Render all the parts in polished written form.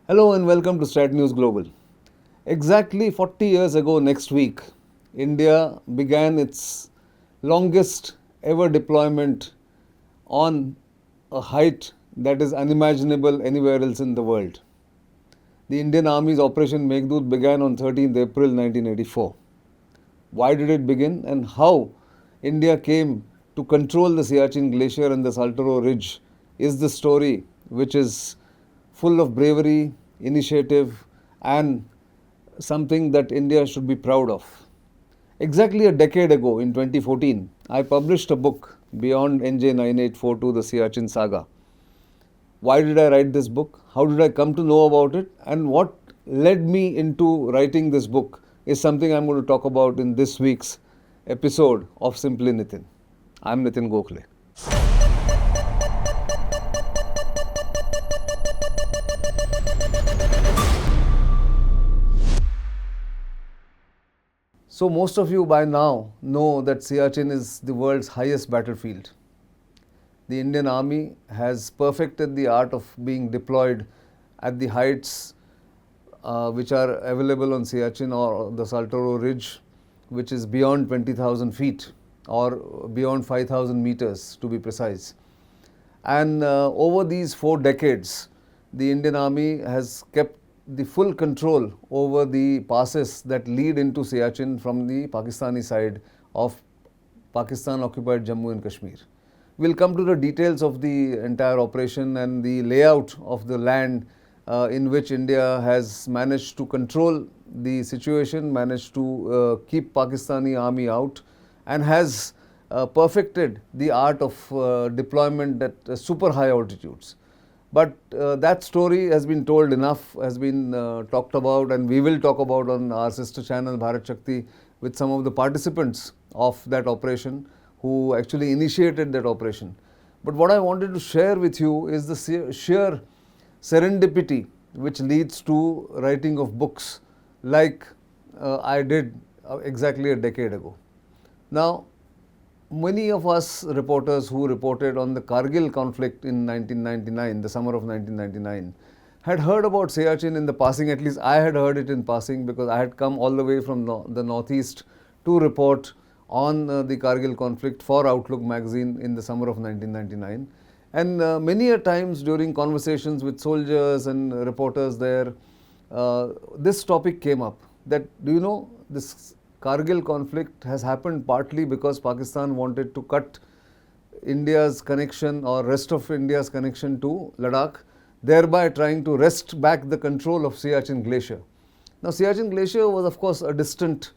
Hello and welcome to StratNews Global. Exactly 40 years ago next week, India began its longest ever deployment on a height that is unimaginable anywhere else in the world. The Indian Army's Operation Meghdoot began on 13th April 1984. Why did it begin and how India came to control the Siachen Glacier and the Saltoro Ridge is the story which is full of bravery, initiative, and something that India should be proud of. Exactly a decade ago, in 2014, I published a book, Beyond NJ 9842, The Siachen Saga. Why did I write this book? How did I come to know about it? And what led me into writing this book is something I'm going to talk about in this week's episode of Simply Nitin. I'm Nitin Gokhale. So most of you by now know that Siachen is the world's highest battlefield. The Indian Army has perfected the art of being deployed at the heights which are available on Siachen or the Saltoro Ridge, which is beyond 20,000 feet or beyond 5,000 meters to be precise. And over these 4 decades, the Indian Army has kept the full control over the passes that lead into Siachen from the Pakistani side of Pakistan-occupied Jammu and Kashmir. We'll come to the details of the entire operation and the layout of the land in which India has managed to control the situation, managed to keep Pakistani army out, and has perfected the art of deployment at super high altitudes. But that story has been told enough, has been talked about, and we will talk about on our sister channel Bharat Shakti with some of the participants of that operation who actually initiated that operation. But what I wanted to share with you is the sheer serendipity which leads to writing of books like I did exactly a decade ago. Now, many of us reporters who reported on the Kargil conflict in 1999, the summer of 1999, had heard about Siachen in the passing. At least I had heard it in passing because I had come all the way from the northeast to report on the Kargil conflict for Outlook magazine in the summer of 1999. And many a times during conversations with soldiers and reporters there, this topic came up that, do you know, this Kargil conflict has happened partly because Pakistan wanted to cut India's connection or rest of India's connection to Ladakh, thereby trying to wrest back the control of Siachen Glacier. Now, Siachen Glacier was, of course, a distant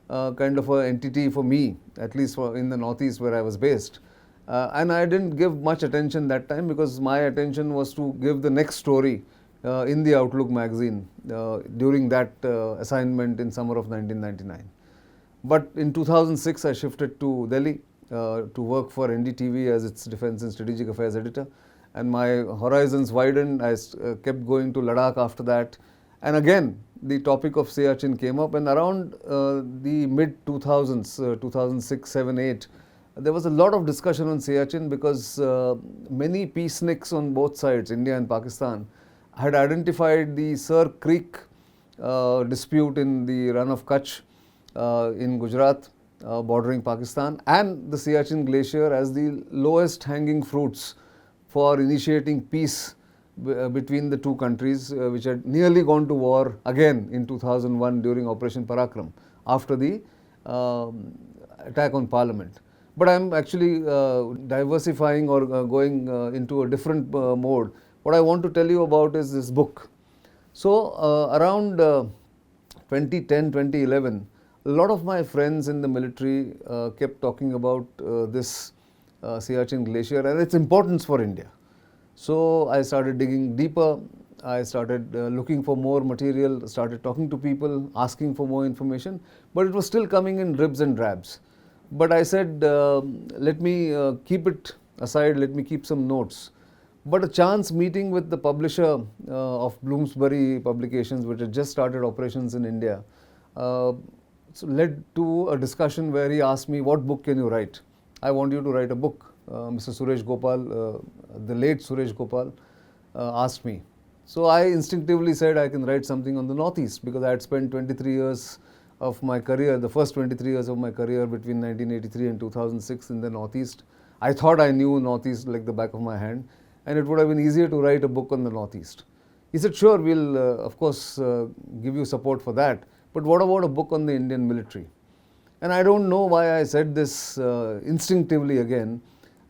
kind of an entity for me, at least in the northeast where I was based. And I didn't give much attention that time because my attention was to give the next story in the Outlook magazine during that assignment in summer of 1999. But in 2006, I shifted to Delhi to work for NDTV as its Defence and Strategic Affairs editor. And my horizons widened. I kept going to Ladakh after that. And again, the topic of Siachen came up. And around the mid-2000s, 2006, 7, 8, there was a lot of discussion on Siachen because many peaceniks on both sides, India and Pakistan, had identified the Sir Creek dispute in the run of Kutch in Gujarat, bordering Pakistan, and the Siachen Glacier as the lowest hanging fruits for initiating peace between the two countries, which had nearly gone to war again in 2001 during Operation Parakram after the attack on Parliament. But I'm actually diversifying or going into a different mode. What I want to tell you about is this book. So around 2010, 2011, a lot of my friends in the military kept talking about this Siachen Glacier and its importance for India. So I started digging deeper. I started looking for more material, started talking to people, asking for more information, but it was still coming in dribs and drabs. But I said, let me keep it aside, let me keep some notes. But a chance meeting with the publisher of Bloomsbury Publications, which had just started operations in India, led to a discussion where he asked me, what book can you write? I want you to write a book. Mr. Suresh Gopal, the late Suresh Gopal, asked me. So I instinctively said I can write something on the Northeast, because I had spent 23 years of my career, the first 23 years of my career between 1983 and 2006 in the Northeast. I thought I knew Northeast like the back of my hand, and it would have been easier to write a book on the Northeast. He said, sure, we'll of course give you support for that, but what about a book on the Indian military? And I don't know why I said this instinctively again.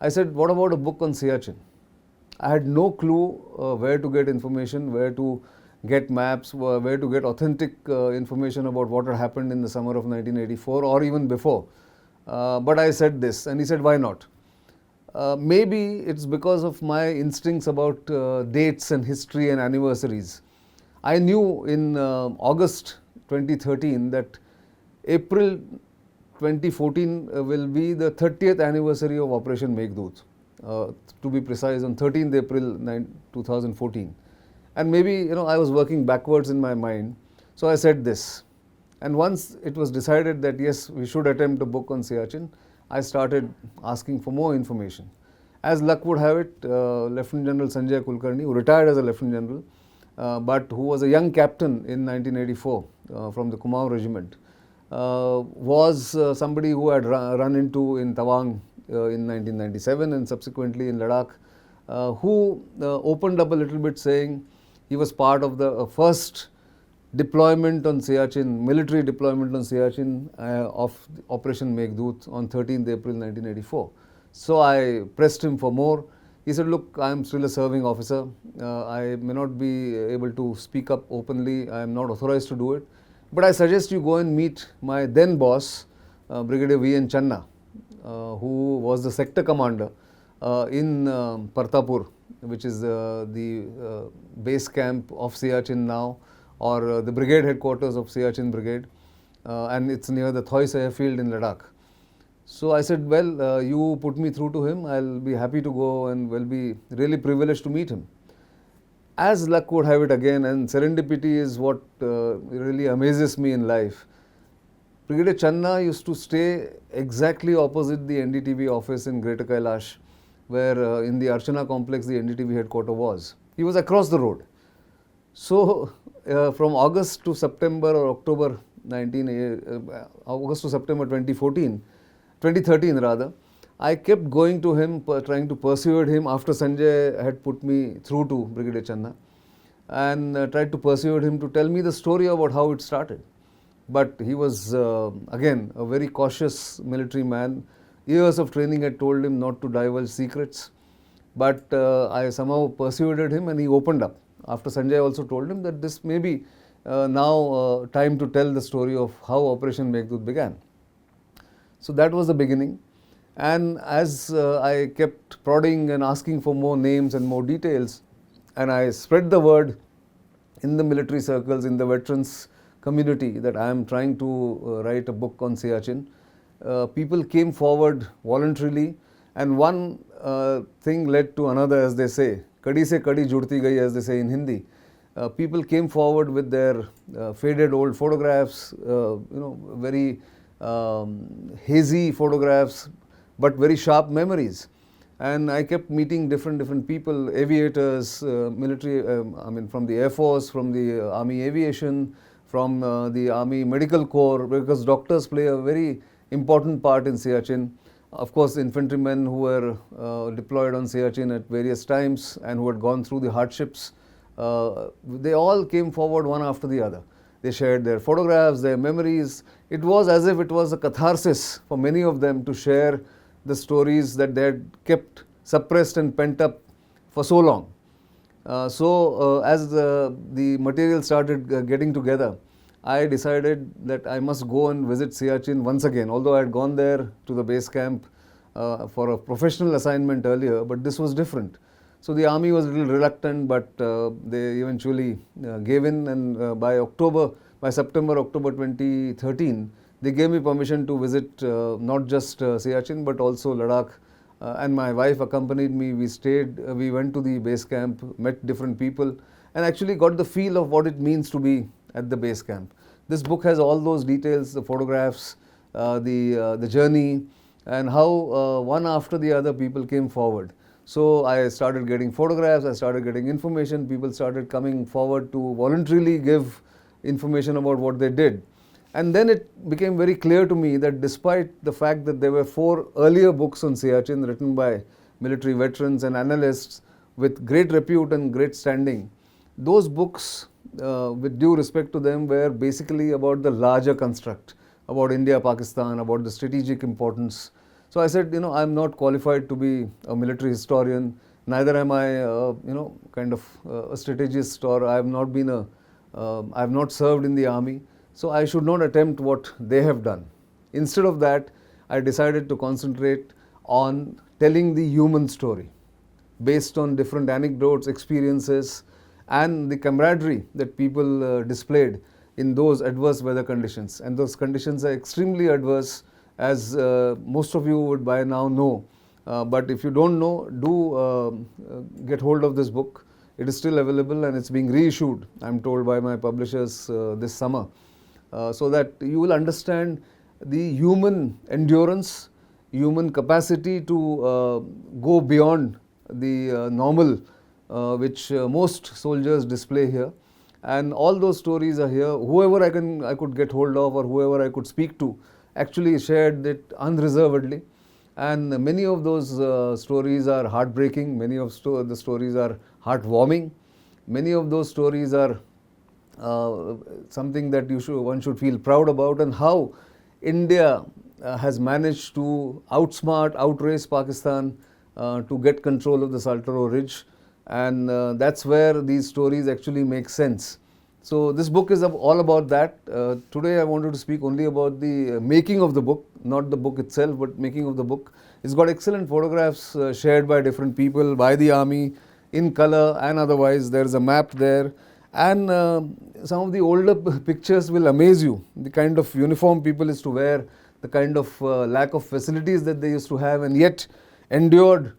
I said, what about a book on Siachen? I had no clue where to get information, where to get maps, where to get authentic information about what had happened in the summer of 1984 or even before. But I said this, and he said, why not? Maybe it's because of my instincts about dates and history and anniversaries. I knew in August 2013 that April 2014 will be the 30th anniversary of Operation Meghdoot. To be precise, on 13th April 2014. And maybe, I was working backwards in my mind. So I said this. And once it was decided that yes, we should attempt a book on Siachen, I started asking for more information. As luck would have it, Lieutenant General Sanjay Kulkarni, who retired as a Lieutenant General, but who was a young captain in 1984 from the Kumaon Regiment, was somebody who had run into in Tawang in 1997 and subsequently in Ladakh, who opened up a little bit saying he was part of the first deployment on Siachen, military deployment on Siachen of Operation Meghdoot on 13th April 1984. So I pressed him for more. He said, look, I am still a serving officer. I may not be able to speak up openly. I am not authorized to do it. But I suggest you go and meet my then boss, Brigadier V.N. Channa, who was the sector commander in Partapur, which is the base camp of Siachen now, or the brigade headquarters of Siachen Brigade, and it's near the Thois airfield in Ladakh. So I said, well, you put me through to him, I'll be happy to go and will be really privileged to meet him. As luck would have it again, and serendipity is what really amazes me in life, Brigadier Channa used to stay exactly opposite the NDTV office in Greater Kailash, where in the Archana complex the NDTV headquarters was. He was across the road. So from August to September or October August to September 2013 rather, I kept going to him, trying to persuade him after Sanjay had put me through to Brigadier Channa, and tried to persuade him to tell me the story about how it started. But he was, again, a very cautious military man. Years of training had told him not to divulge secrets. But I somehow persuaded him and he opened up. After Sanjay also told him that this may be now time to tell the story of how Operation Meghdoot began. So that was the beginning. And as I kept prodding and asking for more names and more details, and I spread the word in the military circles, in the veterans community, that I am trying to write a book on Siachen, people came forward voluntarily, and one thing led to another, as they say. Kadi se kadi judti gayi, as they say in Hindi. People came forward with their faded old photographs, very hazy photographs, but very sharp memories. And I kept meeting different people, aviators, military, from the Air Force, from the Army Aviation, from the Army Medical Corps, because doctors play a very important part in Siachen. Of course, infantrymen who were deployed on Siachen at various times and who had gone through the hardships, they all came forward one after the other. They shared their photographs, their memories. It was as if it was a catharsis for many of them to share the stories that they had kept suppressed and pent up for so long. As the material started getting together, I decided that I must go and visit Siachen once again, although I had gone there to the base camp for a professional assignment earlier, but this was different. So the army was a little reluctant, but they eventually gave in, and by September, October 2013, they gave me permission to visit not just Siachen but also Ladakh, and my wife accompanied me. We went to the base camp, met different people, and actually got the feel of what it means to be at the base camp. This book has all those details, the photographs, the journey, and how one after the other people came forward. So I started getting photographs, I started getting information, people started coming forward to voluntarily give information about what they did. And then it became very clear to me that despite the fact that there were 4 earlier books on Siachen written by military veterans and analysts with great repute and great standing, those books, with due respect to them, were basically about the larger construct, about India, Pakistan, about the strategic importance. So I said, I'm not qualified to be a military historian, neither am I, kind of a strategist, or I have not been I have not served in the army. So I should not attempt what they have done. Instead of that, I decided to concentrate on telling the human story based on different anecdotes, experiences, and the camaraderie that people displayed in those adverse weather conditions. And those conditions are extremely adverse, as most of you would by now know. But if you don't know, do get hold of this book. It is still available and it's being reissued, I'm told, by my publishers this summer. So that you will understand the human endurance, human capacity to go beyond the normal which most soldiers display here. And all those stories are here. Whoever I could get hold of, or whoever I could speak to, actually shared it unreservedly. And many of those stories are heartbreaking, many of the stories are heartwarming, many of those stories are something that one should feel proud about, and how India has managed to outsmart, outrace Pakistan to get control of the Saltoro Ridge, and that's where these stories actually make sense. So this book is all about that. Today I wanted to speak only about the making of the book, not the book itself, but making of the book. It's got excellent photographs shared by different people, by the army, in color and otherwise. There's a map there. And some of the older pictures will amaze you. The kind of uniform people used to wear, the kind of lack of facilities that they used to have, and yet endured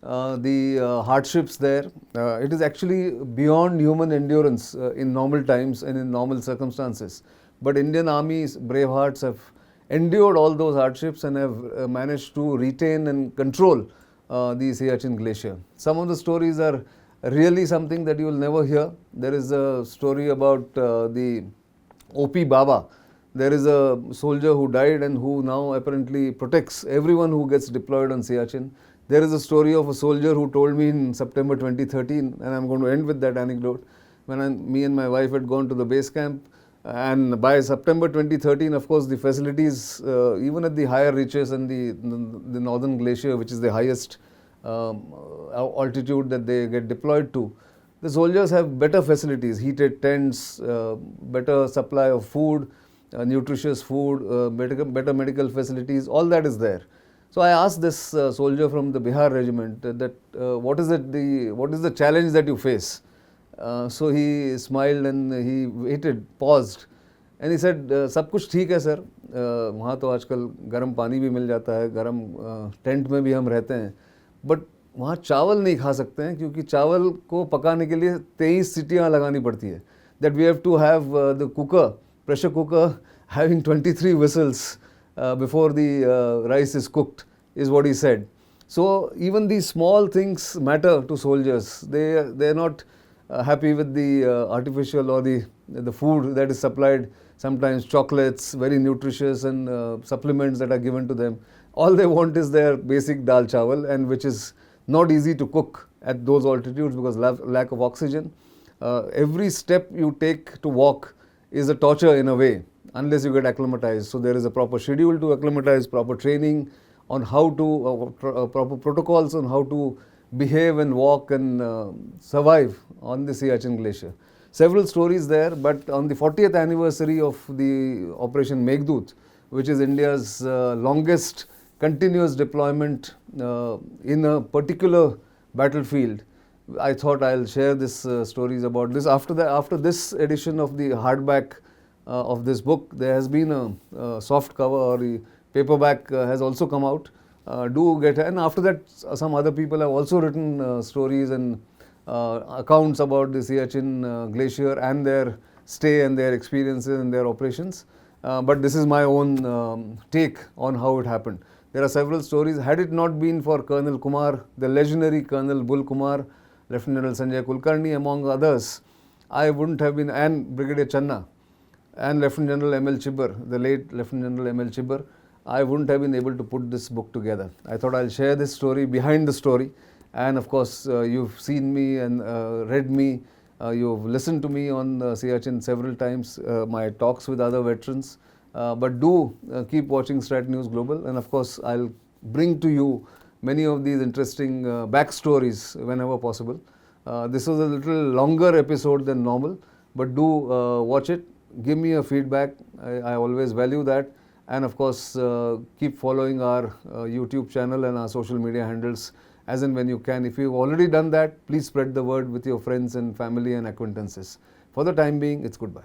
the hardships there. It is actually beyond human endurance in normal times and in normal circumstances. But Indian Army's brave hearts have endured all those hardships and have managed to retain and control the Siachen Glacier. Some of the stories are really something that you will never hear. There is a story about the OP Baba. There is a soldier who died and who now apparently protects everyone who gets deployed on Siachen. There is a story of a soldier who told me in September 2013, and I'm going to end with that anecdote, when me and my wife had gone to the base camp, and by September 2013, of course, the facilities, even at the higher reaches and the northern glacier, which is the highest altitude that they get deployed to, the soldiers have better facilities, heated tents, better supply of food, nutritious food, better medical facilities, all that is there. So I asked this soldier from the Bihar regiment that what is the challenge that you face? So he smiled and he waited, paused, and he said, सब कुछ ठीक है sir, वहाँ तो आजकल गर्म पानी भी मिल जाता है, गर्म टेंट में भी हम रहते हैं, बट वहाँ चावल नहीं खा सकते हैं क्योंकि चावल को पकाने के लिए 23 सीटियाँ लगानी पड़ती है. That we have to have the cooker, pressure cooker, having 23 whistles before the rice is cooked, is what he said. So even these small things matter to soldiers. They're not happy with the artificial or the food that is supplied, sometimes chocolates, very nutritious, and supplements that are given to them. All they want is their basic dal chawal, and which is not easy to cook at those altitudes because lack of oxygen. Every step you take to walk is a torture in a way, unless you get acclimatized. So there is a proper schedule to acclimatize, proper training on how to, proper protocols on how to behave and walk and survive on the Siachen Glacier. Several stories there, but on the 40th anniversary of the Operation Meghdoot, which is India's longest continuous deployment in a particular battlefield, I thought I'll share this stories about this. After this edition of the hardback of this book, there has been a soft cover, or the paperback has also come out. Do get, and after that some other people have also written stories and accounts about the Siachen Glacier and their stay and their experiences and their operations. But this is my own take on how it happened. There are several stories. Had it not been for Colonel Kumar, the legendary Colonel Bul Kumar, Lieutenant General Sanjay Kulkarni, among others, I wouldn't have been, and Brigadier Channa, and Lieutenant General M.L. Chibber, the late Lieutenant General M.L. Chibber, I wouldn't have been able to put this book together. I thought I'll share this story behind the story. And of course, you've seen me and read me. You've listened to me on Siachen several times, my talks with other veterans. But do keep watching StratNews Global. And of course, I'll bring to you many of these interesting backstories whenever possible. This was a little longer episode than normal, but do watch it. Give me a feedback. I always value that. And of course, keep following our YouTube channel and our social media handles as and when you can. If you've already done that, please spread the word with your friends and family and acquaintances. For the time being, it's goodbye.